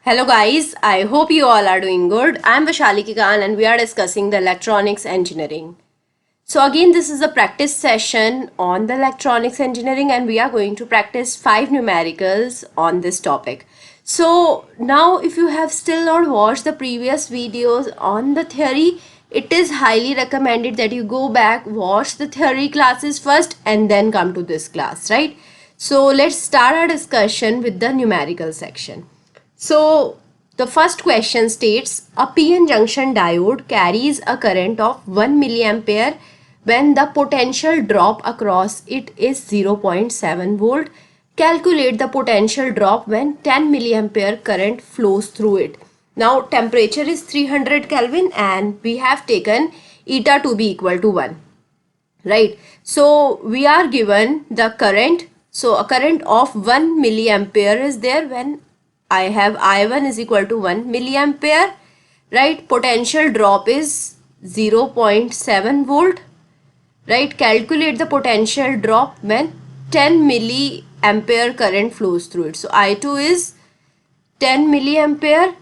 Hello guys, I hope you all are doing good. I am Vishali Kikan and we are discussing the electronics engineering. So again this is a practice session on the electronics engineering and we are going to practice 5 numericals on this topic. So now if you have still not watched the previous videos on the theory, it is highly recommended that you go back, watch the theory classes first and then come to this class, right? So let's start our discussion with the numerical section. So the first question states a PN junction diode carries a current of 1 milliampere when the potential drop across it is 0.7 volt. Calculate the potential drop when 10 milliampere current flows through it. Now temperature is 300 Kelvin and we have taken eta to be equal to 1. Right. So we are given the current. So a current of 1 milliampere is there when I have I1 is equal to 1 milliampere, right? Potential drop is 0.7 volt, right? Calculate the potential drop when 10 milliampere current flows through it. So I2 is 10 milliampere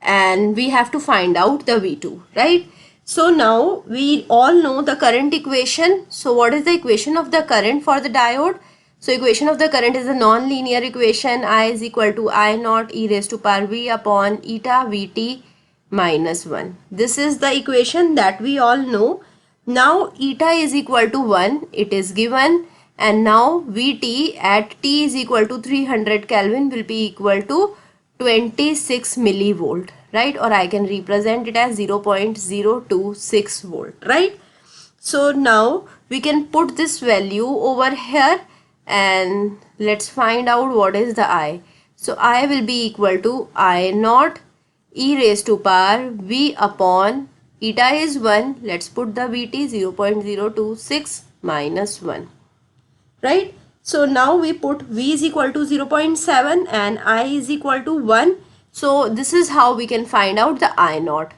and we have to find out the V2, right? So now we all know the current equation. So what is the equation of the current for the diode? So equation of the current is a non-linear equation. I is equal to I naught e raised to power V upon eta Vt minus 1. This is the equation that we all know. Now eta is equal to 1. It is given. And now Vt at T is equal to 300 Kelvin will be equal to 26 millivolt, right? Or I can represent it as 0.026 volt, right? So now we can put this value over here and let's find out what is the I. So I will be equal to I naught e raised to power V upon eta is 1. Let's put the Vt 0.026 minus 1, right? So now we put V is equal to 0.7 and I is equal to 1. So this is how we can find out the I naught.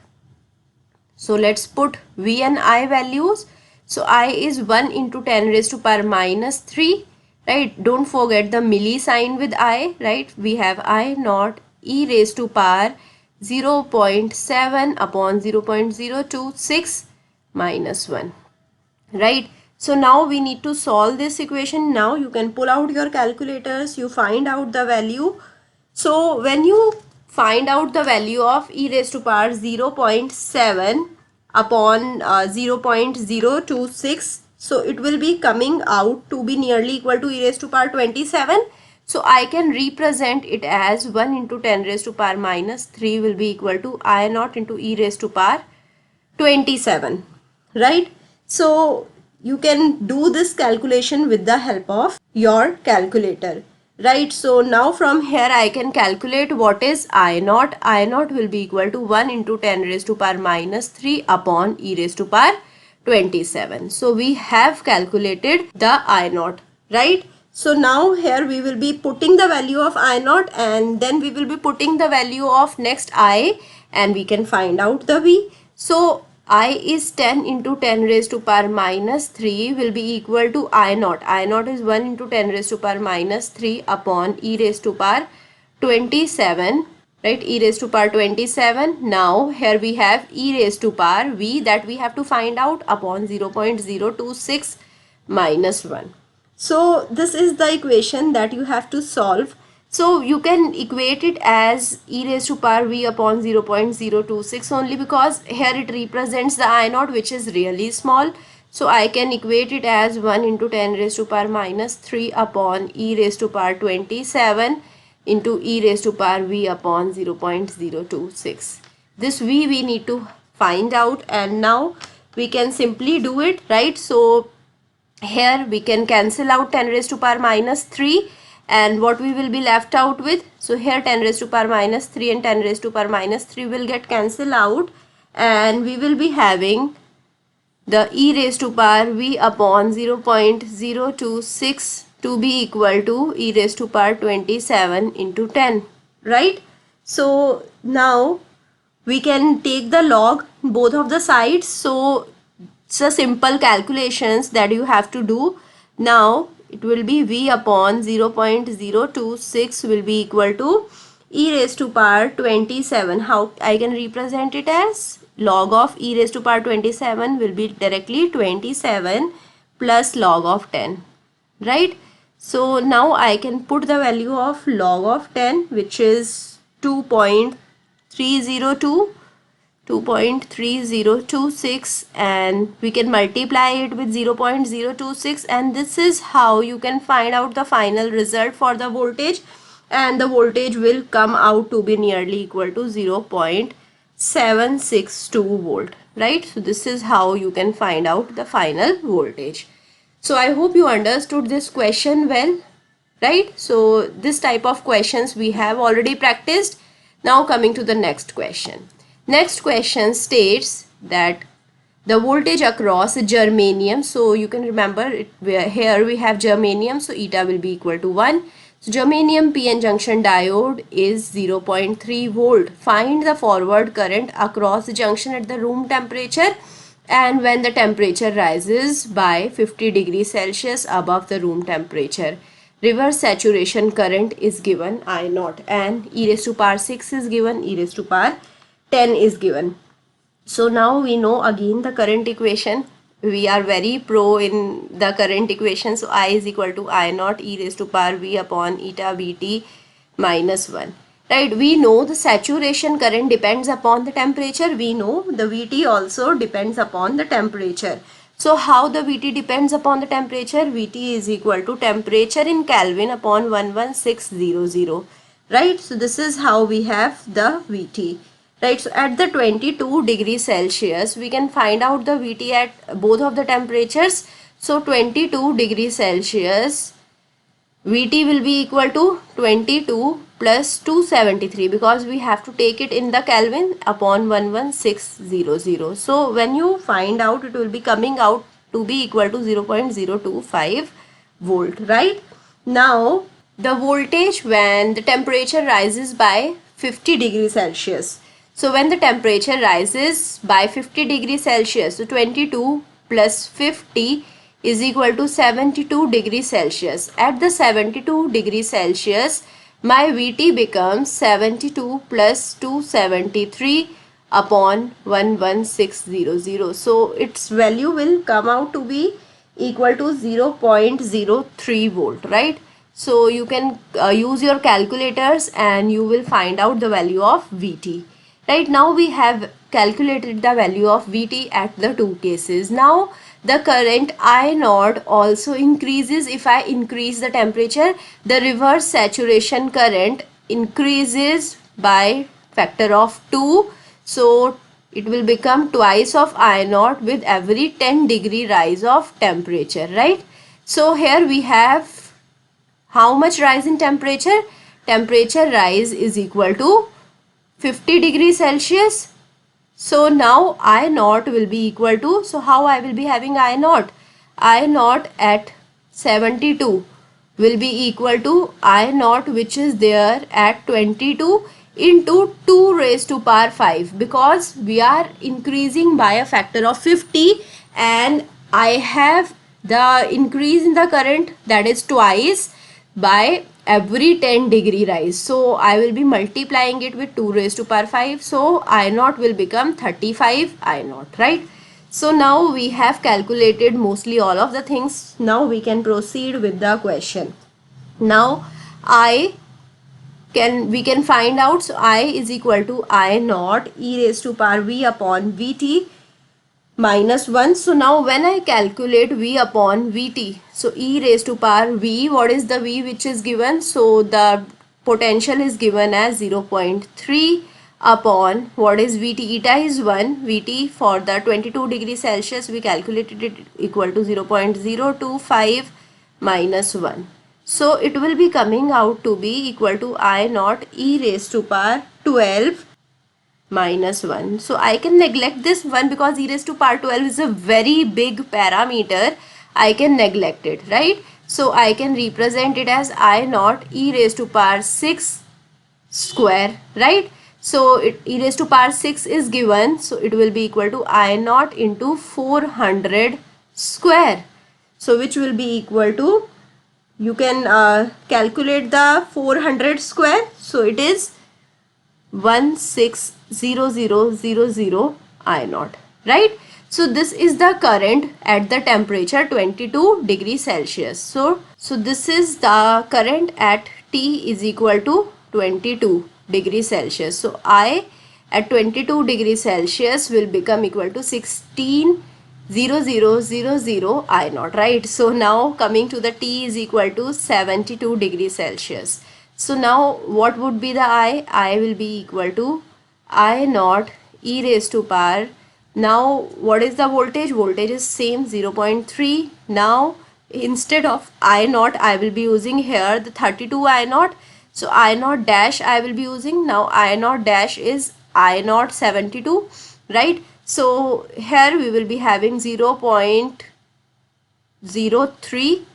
So let's put V and I values. So I is 1 into 10 raised to power minus 3, right? Don't forget the milli sign with I, right? We have I naught e raised to power 0.7 upon 0.026 minus 1, right? So now we need to solve this equation. Now you can pull out your calculators, you find out the value. So when you find out the value of e raised to power 0.7 upon 0.026, so it will be coming out to be nearly equal to e raised to power 27. So I can represent it as 1 into 10 raised to power minus 3 will be equal to I naught into e raised to power 27, right? So you can do this calculation with the help of your calculator, right? So now from here I can calculate what is I naught. I naught will be equal to 1 into 10 raised to power minus 3 upon e raised to power 27. So we have calculated the I naught, right? So now here we will be putting the value of I naught and then we will be putting the value of next I and we can find out the V. So I is 10 into 10 raised to power minus 3 will be equal to I naught. I naught is 1 into 10 raised to power minus 3 upon e raised to power 27, right? E raised to power 27. Now here we have e raised to power V that we have to find out upon 0.026 minus 1. So this is the equation that you have to solve. So you can equate it as e raised to power V upon 0.026 only because here it represents the I naught which is really small. So I can equate it as 1 into 10 raised to power minus 3 upon e raised to power 27 into e raised to power V upon 0.026. This V we need to find out and now we can simply do it, right? So here we can cancel out 10 raised to power minus 3 and what we will be left out with. So here 10 raised to power minus 3 and 10 raised to power minus 3 will get cancelled out and we will be having the e raised to power V upon 0.026 to be equal to e raised to power 27 into 10, right? So now we can take the log both of the sides. So it's a simple calculations that you have to do. Now it will be V upon 0.026 will be equal to e raised to power 27. How I can represent it as? Log of e raised to power 27 will be directly 27 plus log of 10, right? So now I can put the value of log of 10, which is 2.302, 2.3026, and we can multiply it with 0.026, and this is how you can find out the final result for the voltage, and the voltage will come out to be nearly equal to 0.762 volt, right? So this is how you can find out the final voltage. So I hope you understood this question well, right? So this type of questions we have already practiced. Now coming to the next question. Next question states that the voltage across germanium, so you can remember it, here we have germanium, so eta will be equal to 1. So germanium PN junction diode is 0.3 volt. Find the forward current across the junction at the room temperature and when the temperature rises by 50 degrees Celsius above the room temperature. Reverse saturation current is given I naught, and e raised to power 6 is given, e raised to power 10 is given. So now we know again the current equation. We are very pro in the current equation. So I is equal to I naught e raised to power V upon eta Vt minus 1. Right, we know the saturation current depends upon the temperature. We know the Vt also depends upon the temperature. So how the Vt depends upon the temperature? Vt is equal to temperature in Kelvin upon 11600. Right, so this is how we have the Vt. Right, so at the 22 degrees Celsius, we can find out the Vt at both of the temperatures. So 22 degrees Celsius, Vt will be equal to 22 plus 273 because we have to take it in the Kelvin upon 11600. So when you find out, it will be coming out to be equal to 0.025 volt, right? Now the voltage when the temperature rises by 50 degrees Celsius. So when the temperature rises by 50 degrees Celsius, so 22 plus 50 is equal to 72 degrees Celsius. At the 72 degrees Celsius, my Vt becomes 72 plus 273 upon 11600. So its value will come out to be equal to 0.03 volt, right? So you can use your calculators and you will find out the value of Vt. Right, now we have calculated the value of Vt at the two cases. Now the current I naught also increases if I increase the temperature. The reverse saturation current increases by factor of 2. So it will become twice of I naught with every 10 degree rise of temperature, right? So here we have how much rise in temperature? Temperature rise is equal to 50 degrees Celsius. So now I naught will be equal to, so how I will be having I naught? I naught at 72 will be equal to I naught which is there at 22 into 2 raised to power 5 because we are increasing by a factor of 50 and I have the increase in the current that is twice by every 10 degree rise. So I will be multiplying it with 2 raised to power 5. So I naught will become 35 I naught, right? So now we have calculated mostly all of the things. Now we can proceed with the question. Now we can find out, so I is equal to I naught e raised to power V upon Vt minus 1. So now when I calculate V upon Vt, so e raised to power V, what is the V which is given? So the potential is given as 0.3 upon what is Vt? Eta is 1. Vt for the 22 degrees Celsius we calculated it equal to 0.025 minus 1. So it will be coming out to be equal to I naught e raised to power 12 minus 1. So I can neglect this one because e raised to power 12 is a very big parameter. I can neglect it, right? So I can represent it as I naught e raised to power 6 square, right? So e raised to power 6 is given. So it will be equal to I naught into 400 square. So which will be equal to, you can calculate the 400 square. So it is 160000 I naught, right? So this is the current at the temperature 22 degrees Celsius. So this is the current at T is equal to 22 degrees Celsius. So I at 22 degrees Celsius will become equal to 160000 I naught, right? So now coming to the T is equal to 72 degrees Celsius. So now what would be the I? I will be equal to I naught e raised to power. Now what is the voltage? Voltage is same 0.3. Now instead of I naught I will be using here the 32 I naught. So I naught dash I will be using. Now I naught dash is I naught 72, right? So here we will be having 0.03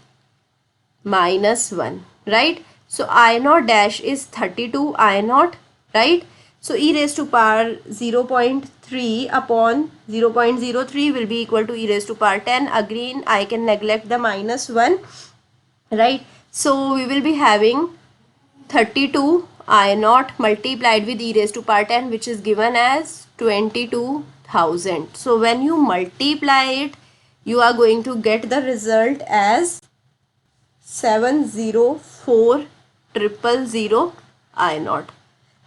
minus 1, right? So I naught dash is 32 I naught, right? So e raised to power 0.3 upon 0.03 will be equal to e raised to power 10. Again I can neglect the minus 1, right? So we will be having 32 I naught multiplied with e raised to power 10, which is given as 22,000. So when you multiply it, you are going to get the result as 704,000 I naught,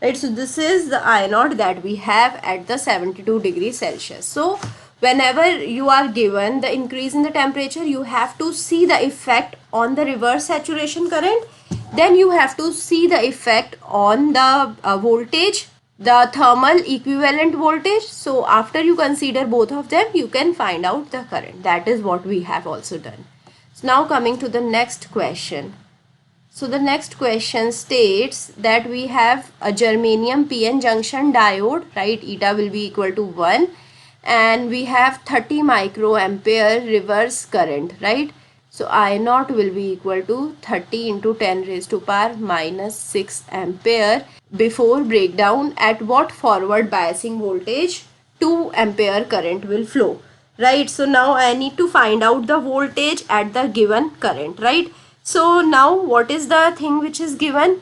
right? So this is the I naught that we have at the 72 degrees Celsius. So whenever you are given the increase in the temperature, you have to see the effect on the reverse saturation current. Then you have to see the effect on the voltage, the thermal equivalent voltage. So after you consider both of them, you can find out the current. That is what we have also done. So now coming to the next question. So the next question states that we have a germanium PN junction diode, right? Eta will be equal to 1, and we have 30 microampere reverse current, right? So I naught will be equal to 30 into 10 raised to power minus 6 ampere. Before breakdown, at what forward biasing voltage 2 ampere current will flow, right? So now I need to find out the voltage at the given current, right? So now what is the thing which is given?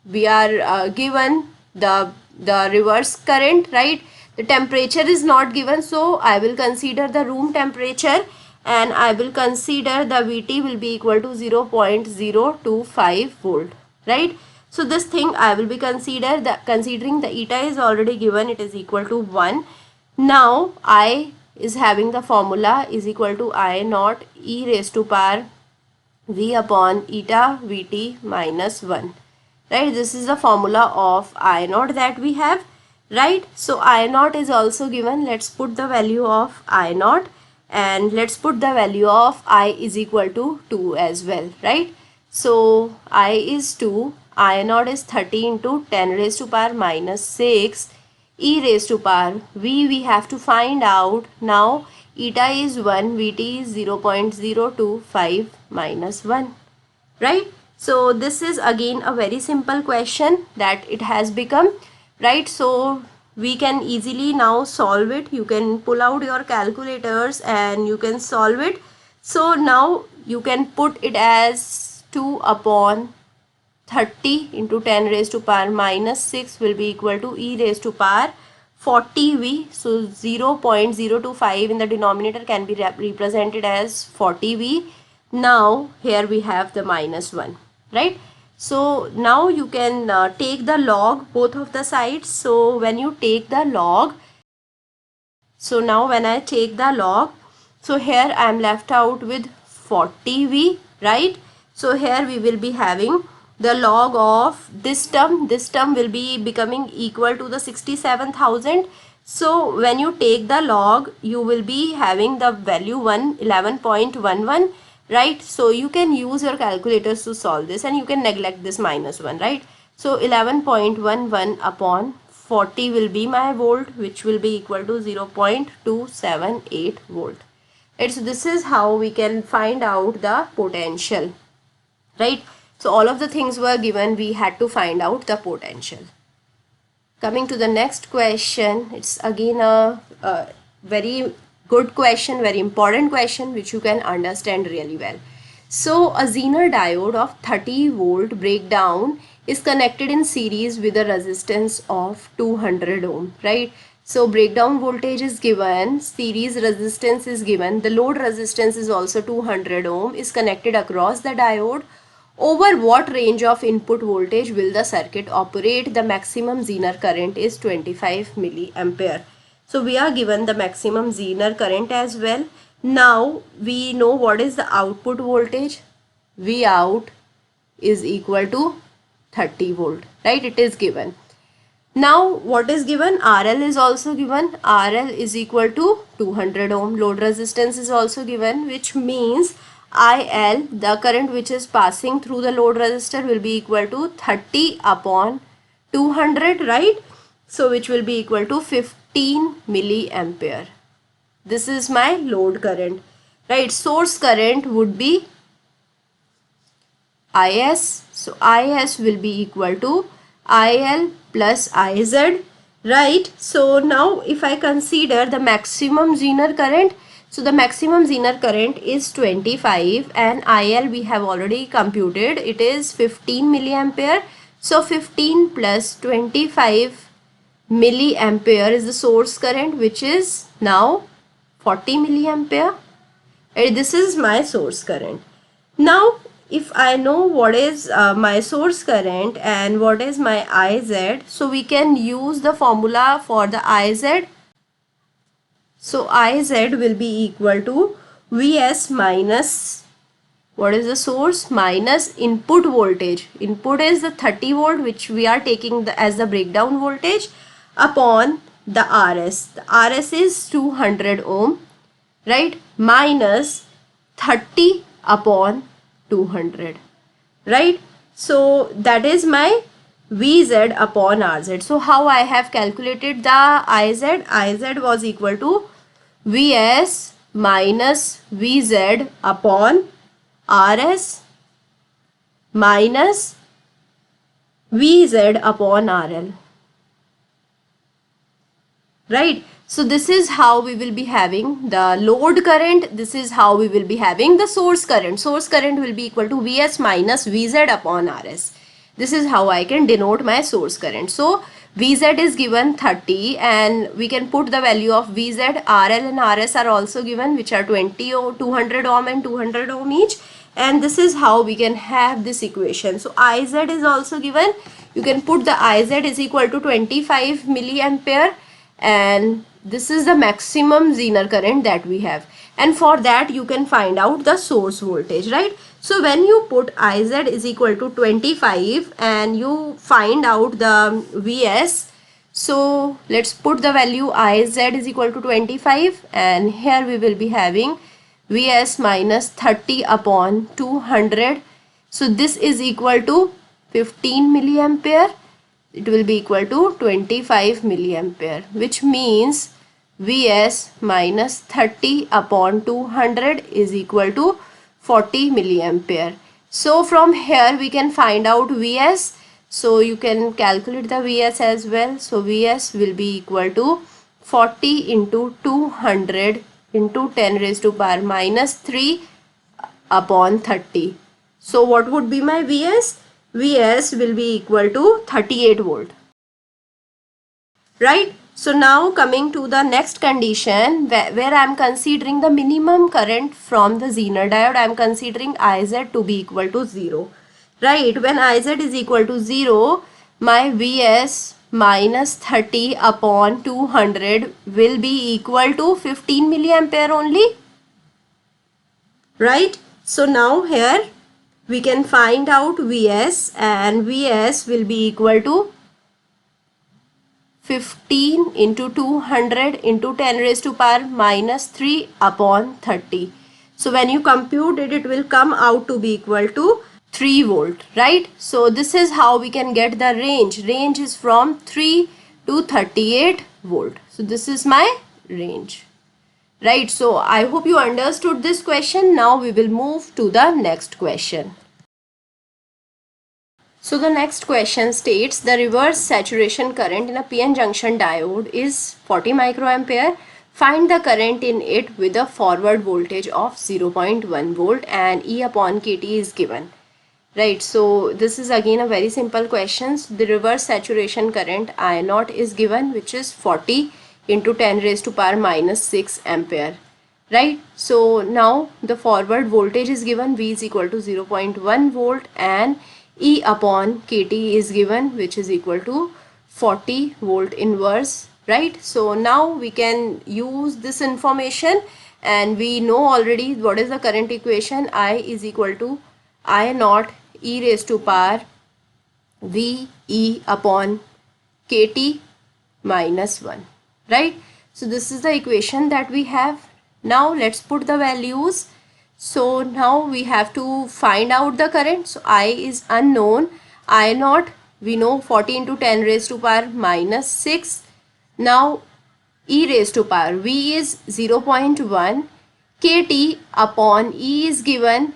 We are given the reverse current, right? The temperature is not given, so I will consider the room temperature, and I will consider the Vt will be equal to 0.025 volt, right? So this thing I will be considering the eta is already given, it is equal to 1. Now I is having the formula is equal to I naught e raised to power V upon eta Vt minus 1, right? This is the formula of I naught that we have, right? So I naught is also given. Let's put the value of I naught, and let's put the value of I is equal to 2 as well, right? So I is 2, I naught is 30 into 10 raised to power minus 6 e raised to power V we have to find out. Now eta is 1, Vt is 0.025 minus 1, right? So this is again a very simple question that it has become, right? So we can easily now solve it. You can pull out your calculators and you can solve it. So now you can put it as 2 upon 30 into 10 raised to power minus 6 will be equal to e raised to power 40V. So 0.025 in the denominator can be represented as 40V. Now here we have the minus 1, right? So now you can take the log both of the sides. So when you take the log, so now when I take the log, so here I am left out with 40V, right? So here we will be having the log of this term will be becoming equal to the 67,000. So when you take the log, you will be having the value 11.11, right? So you can use your calculators to solve this, and you can neglect this minus 1, right? So 11.11 upon 40 will be my volt, which will be equal to 0.278 volt. Right? So this is how we can find out the potential, right? So all of the things were given, we had to find out the potential. Coming to the next question, it's again a very good question, very important question which you can understand really well. So a Zener diode of 30 volt breakdown is connected in series with a resistance of 200 ohm, right? So breakdown voltage is given, series resistance is given, the load resistance is also 200 ohm, is connected across the diode. Over what range of input voltage will the circuit operate? The maximum Zener current is 25 milliampere. So we are given the maximum Zener current as well. Now we know what is the output voltage. V out is equal to 30 volt, right? It is given. Now what is given? RL is also given. RL is equal to 200 ohm. Load resistance is also given, which means IL, the current which is passing through the load resistor, will be equal to 30 upon 200, right? So which will be equal to 15 milliampere. This is my load current, right? Source current would be IS. So IS will be equal to IL plus IZ, right? So now if I consider the maximum Zener current, so the maximum Zener current is 25 and IL we have already computed, it is 15 milliampere. So 15 plus 25 milliampere is the source current, which is now 40 milliampere. This is my source current. Now if I know what is my source current and what is my IZ, so we can use the formula for the IZ. So IZ will be equal to Vs minus, what is the source, minus input voltage. Input is the 30 volt which we are taking as the breakdown voltage, upon the RS. The RS is 200 ohm, right? Minus 30 upon 200, right? So that is my Vz upon Rz. So how I have calculated the Iz? Iz was equal to Vs minus Vz upon Rs minus Vz upon RL, right? So this is how we will be having the load current. This is how we will be having the source current. Source current will be equal to Vs minus Vz upon Rs. This is how I can denote my source current. So Vz is given 30 and we can put the value of Vz. RL and Rs are also given, which are 20 or 200 ohm and 200 ohm each. And this is how we can have this equation. So Iz is also given. You can put the Iz is equal to 25 milliampere, and this is the maximum Zener current that we have, and for that you can find out the source voltage, right? So when you put Iz is equal to 25 and you find out the Vs, so let's put the value Iz is equal to 25 and here we will be having Vs minus 30 upon 200. So this is equal to 15 milliampere. It will be equal to 25 milliampere, which means Vs minus 30 upon 200 is equal to 40 milliampere. So from here we can find out Vs. So you can calculate the Vs as well. So Vs will be equal to 40 into 200 into 10 raised to power minus 3 upon 30. So what would be my Vs? Vs will be equal to 38 volt, right? So now coming to the next condition where I am considering the minimum current from the Zener diode, I am considering Iz to be equal to 0, right? When Iz is equal to 0, my Vs minus 30 upon 200 will be equal to 15 milliampere only, right? So now here we can find out Vs, and Vs will be equal to 15 into 200 into 10 raised to power minus 3 upon 30. So when you compute it, it will come out to be equal to 3 volt, right? So this is how we can get the range. Range is from 3 to 38 volt. So this is my range, right? So I hope you understood this question. Now we will move to the next question. So the next question states the reverse saturation current in a PN junction diode is 40 microampere. Find the current in it with a forward voltage of 0.1 volt and E upon kT is given. Right, so this is again a very simple question. The reverse saturation current I naught is given, which is 40 into 10 raised to power minus 6 ampere. Right, so now the forward voltage is given, V is equal to 0.1 volt and E upon kT is given, which is equal to 40 volt inverse. Right, so now we can use this information and we know already what is the current equation. I is equal to I naught e raised to power V E upon kT minus 1. Right, so this is the equation that we have. Now let's put the values. So now we have to find out the current. So I is unknown, I naught we know 40 into 10 raised to power minus 6. Now e raised to power V is 0.1, kT upon E is given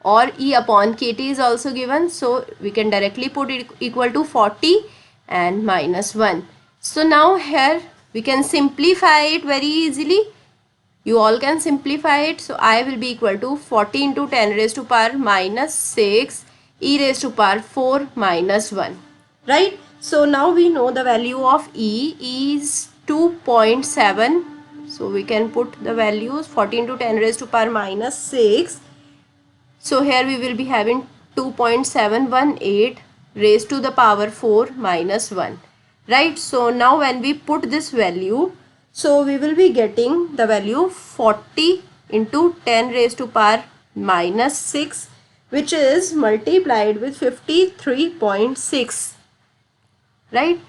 or E upon kT is also given, so we can directly put it equal to 40 and minus 1. So now here we can simplify it very easily. You all can simplify it. So I will be equal to 40 into 10 raised to power minus 6 e raised to power 4 minus 1. Right, so now we know the value of E is 2.7. so we can put the values 40 into 10 raised to power minus 6. So here we will be having 2.718 raised to the power 4 minus 1. Right, so now when we put this value, so we will be getting the value 40 into 10 raised to power minus 6, which is multiplied with 53.6. Right,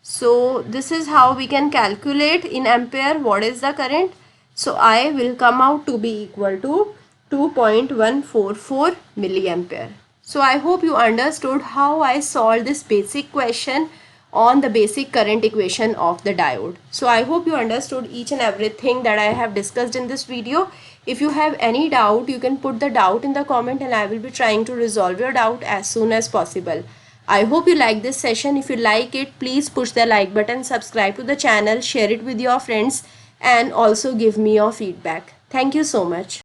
so this is how we can calculate in ampere what is the current. So I will come out to be equal to 2.144 milliampere. So I hope you understood how I solved this basic question on the basic current equation of the diode. So I hope you understood each and everything that I have discussed in this video. If you have any doubt, you can put the doubt in the comment and I will be trying to resolve your doubt as soon as possible. I hope you like this session. If you like it, please push the like button, subscribe to the channel, share it with your friends and also give me your feedback. Thank you so much.